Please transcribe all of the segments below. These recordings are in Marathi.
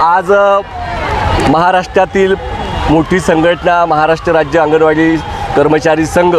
आज महाराष्ट्रातील मोठी संघटना महाराष्ट्र राज्य अंगणवाडी कर्मचारी संघ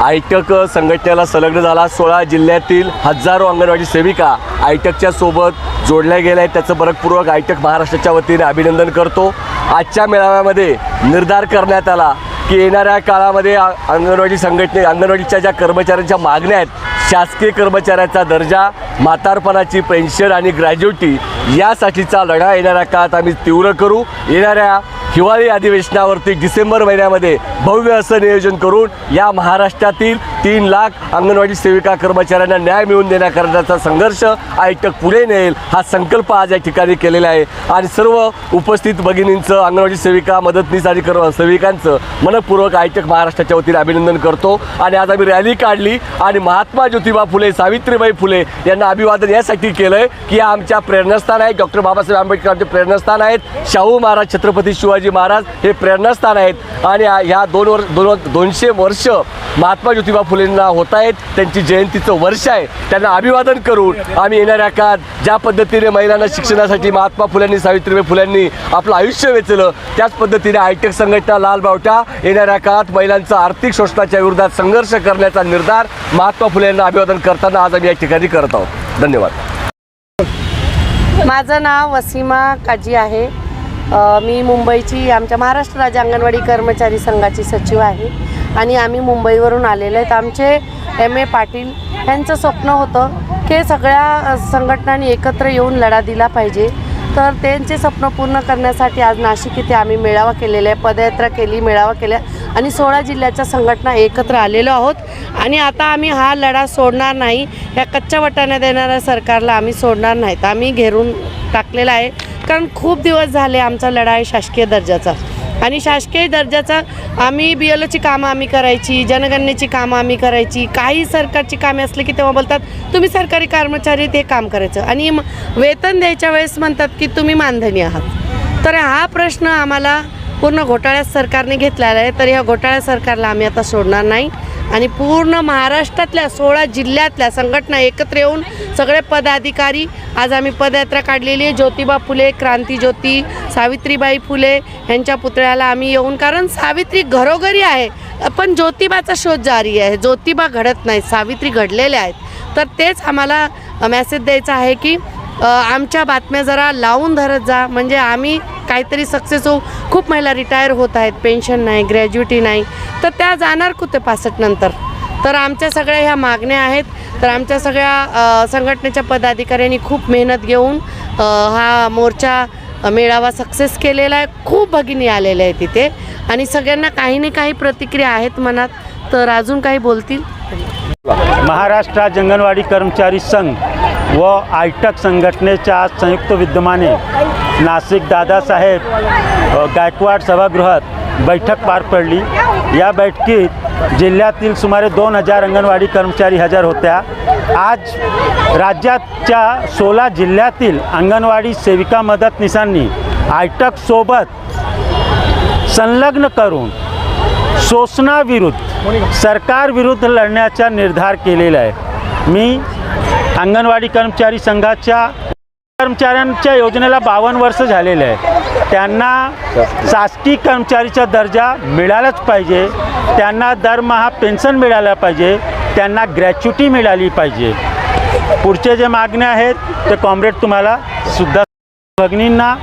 आयटक संघटनेला संलग्न झाला। 16 जिल्ह्यातील हजारो अंगणवाडी सेविका आयटकच्या सोबत जोडल्या गेल्या आहेत। त्याचं मनपूर्वक आयटक महाराष्ट्राच्या वतीने अभिनंदन करतो। आजच्या मेळाव्यामध्ये निर्धार करण्यात आला की येणाऱ्या काळामध्ये अंगणवाडीच्या ज्या कर्मचाऱ्यांच्या मागण्या आहेत, शासकीय कर्मचाऱ्याचा दर्जा, म्हातारपणाची पेन्शन आणि ग्रॅज्युटी यासाठीचा लढा येणाऱ्या काळात आम्ही तीव्र करू। येणाऱ्या हिवाळी अधिवेशनावरती डिसेंबर महिन्यामध्ये भव्य असं नियोजन करून या महाराष्ट्रातील 3 लाख अंगणवाडी सेविका कर्मचाऱ्यांना न्याय मिळवून देण्याकरण्याचा संघर्ष आयटक पुढे नेईल हा संकल्प आज या ठिकाणी केलेला आहे। आणि सर्व उपस्थित भगिनींचं, अंगणवाडी सेविका, मदतनीस आणि सेविकांचं मनपूर्वक आयटक महाराष्ट्राच्या वतीने अभिनंदन करतो। आणि आज आम्ही रॅली काढली आणि महात्मा ज्योतिबा फुले, सावित्रीबाई फुले यांना अभिवादन यासाठी केलं आहे की आमच्या प्रेरणास्थान आहेत, डॉक्टर बाबासाहेब आंबेडकर आमचे प्रेरणास्थान आहेत, शाहू महाराज, छत्रपती शिवाजी महाराज हे प्रेरणास्थान आहेत। आणि ह्या 200 वर्ष महात्मा ज्योतिबा फुलेंना होत आहेत, त्यांची जयंतीचं वर्ष आहे। त्यांना अभिवादन करून आम्ही येणाऱ्या काळात ज्या पद्धतीने महिलांना शिक्षणासाठी महात्मा फुल्यांनी, सावित्रीबाई फुल्यांनी आपलं आयुष्य वेचलं, त्याच पद्धतीने आयटक संघटना लाल बावटा येणाऱ्या काळात महिलांचा आर्थिक शोषणाच्या विरोधात संघर्ष करण्याचा निर्धार महात्मा फुले यांना अभिवादन करताना आज आम्ही या ठिकाणी करत आहोत। धन्यवाद। माझं नाव वसीमा काजी आहे। मी मुंबईची आमच्या महाराष्ट्र राज्य अंगणवाडी कर्मचारी संघाची सचिव आहे आणि आम्ही मुंबईवरून आलेले आहेत। आमचे M.A. पाटील यांचं स्वप्न होतं की सगळ्या संघटनांनी एकत्र येऊन लढा दिला पाहिजे, तर त्यांचे स्वप्न पूर्ण करण्यासाठी आज नाशिक इथे आम्ही मेळावा केलेला आहे, पदयात्रा केली, मेळावा केला आणि 16 जिल्ह्याच्या संघटना एकत्र आलेलो आहोत। आणि आता आम्ही हा लढा सोडणार नाही, या कच्च्या वाटाण्या देणाऱ्या सरकारला आम्ही सोडणार नाहीत। आम्ही घेरून टाकलेला आहे, कारण खूप दिवस झाले आमचा लढा आहे शासकीय दर्जाचा। आणि शासकीय दर्जाचा आम्ही BLOची कामं आम्ही करायची, जनगणनेची कामं आम्ही करायची, काही सरकारची कामे असली की तेव्हा बोलतात तुम्ही सरकारी कर्मचारी ते काम करायचं, आणि वेतन द्यायच्या वेळेस म्हणतात की तुम्ही मानधनी आहात। तर हा प्रश्न आम्हाला पूर्ण घोटाळ्या सरकारने घेतलेला आहे, तर ह्या घोटाळ्या सरकारला आम्ही आता सोडणार नाही। आणि पूर्ण महाराष्ट्रातल्या 16 जिल्ह्यातल्या संघटना एकत्र येऊन सगळे पदाधिकारी आज आम्ही पदयात्रा काढलेली आहे। ज्योतिबा फुले, क्रांतीज्योती, सावित्रीबाई फुले यांच्या पुतळ्याला आम्ही येऊन, कारण सावित्री घरोघरी आहे पण ज्योतिबाचा शोध जारी आहे, ज्योतिबा घडत नाही, सावित्री घडलेल्या आहेत। तर तेच आम्हाला मेसेज द्यायचा आहे की आमच्या बातम्या जरा लावून धरत जा, म्हणजे आम्ही काहीतरी सक्सेस होऊ। खूप महिला रिटायर होत आहेत, पेन्शन नाही, ग्रॅज्युटी नाही, तर त्या जाणार कुठे 65 नंतर। तर आमच्या सगळ्या ह्या मागण्या आहेत, तर आमच्या सगळ्या संघटनेच्या पदाधिकाऱ्यांनी खूप मेहनत घेऊन हा मोर्चा मेळावा सक्सेस केलेला आहे। खूप भगिनी आलेल्या आहेत तिथे आणि सगळ्यांना काही ना काही प्रतिक्रिया आहेत मनात, तर अजून काही बोलतील। महाराष्ट्र राज्य अंगणवाडी कर्मचारी संघ व आयटक संघटनेच्या आज संयुक्त विद्यमाने नाशिक दादासाहेब गायकवाड सभागृहात बैठक पार पडली। या बैठकीत जिल्ह्यातील सुमारे 2000 अंगणवाडी कर्मचारी हजर होत्या। आज राज्याच्या 16 जिल्ह्यातील अंगणवाडी सेविका मदतनीसांनी आयटक सोबत संलग्न करून शोषणाविरुद्ध, सरकारविरुद्ध लढण्याचा निर्धार केलेला आहे। मी अंगणवाडी कर्मचारी संघाच्या कर्मचाऱ्यांच्या योजनेला 52 वर्ष झालेले आहे। त्यांना शासकीय कर्मचारीचा दर्जा मिळालाच पाहिजे, त्यांना दरमहा पेन्शन मिळायला पाहिजे, त्यांना ग्रॅच्युटी मिळाली पाहिजे। पुढचे जे मागण्या आहेत ते कॉम्रेड तुम्हाला सुद्धा भगिनींना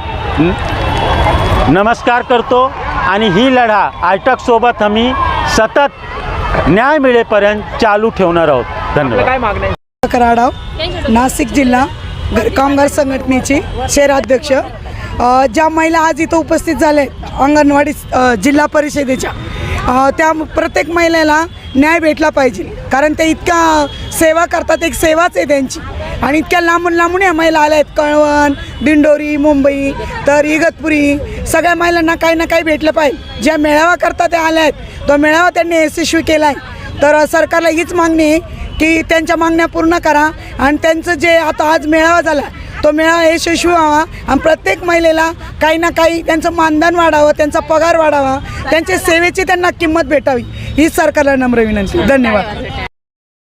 नमस्कार करतो आणि ही लढा आयटक सोबत आम्ही सतत न्याय मिळेपर्यंत चालू ठेवणार आहोत। धन्यवाद। कराडाव, नाशिक जिल्हा कामगार संघटनेची शहराध्यक्ष। ज्या महिला आज इथं उपस्थित झाले अंगणवाडी जिल्हा परिषदेच्या, त्या प्रत्येक महिलेला न्याय भेटला पाहिजे, कारण ते इतक्या सेवा करतात, एक सेवाच आहे त्यांची। आणि इतक्या लांबून लांबून या महिला आल्या आहेत, कळवण, दिंडोरी, मुंबई, तर इगतपुरी, सगळ्या महिलांना काही ना काही भेटलं पाहिजे। ज्या मेळावा करता त्या आल्या आहेत, तो मेळावा त्यांनी यशस्वी केला आहे। तर सरकारला हीच मागणी आहे की त्यांच्या मागण्या पूर्ण करा आणि त्यांचं जे आता आज मेळावा झाला तो मेळावा यशस्वी व्हावा आणि प्रत्येक महिलेला काही ना काही त्यांचं मानधन वाढावं, त्यांचा पगार वाढावा, त्यांच्या सेवेची त्यांना किंमत भेटावी, ही सरकारला नम्र विनंती। धन्यवाद।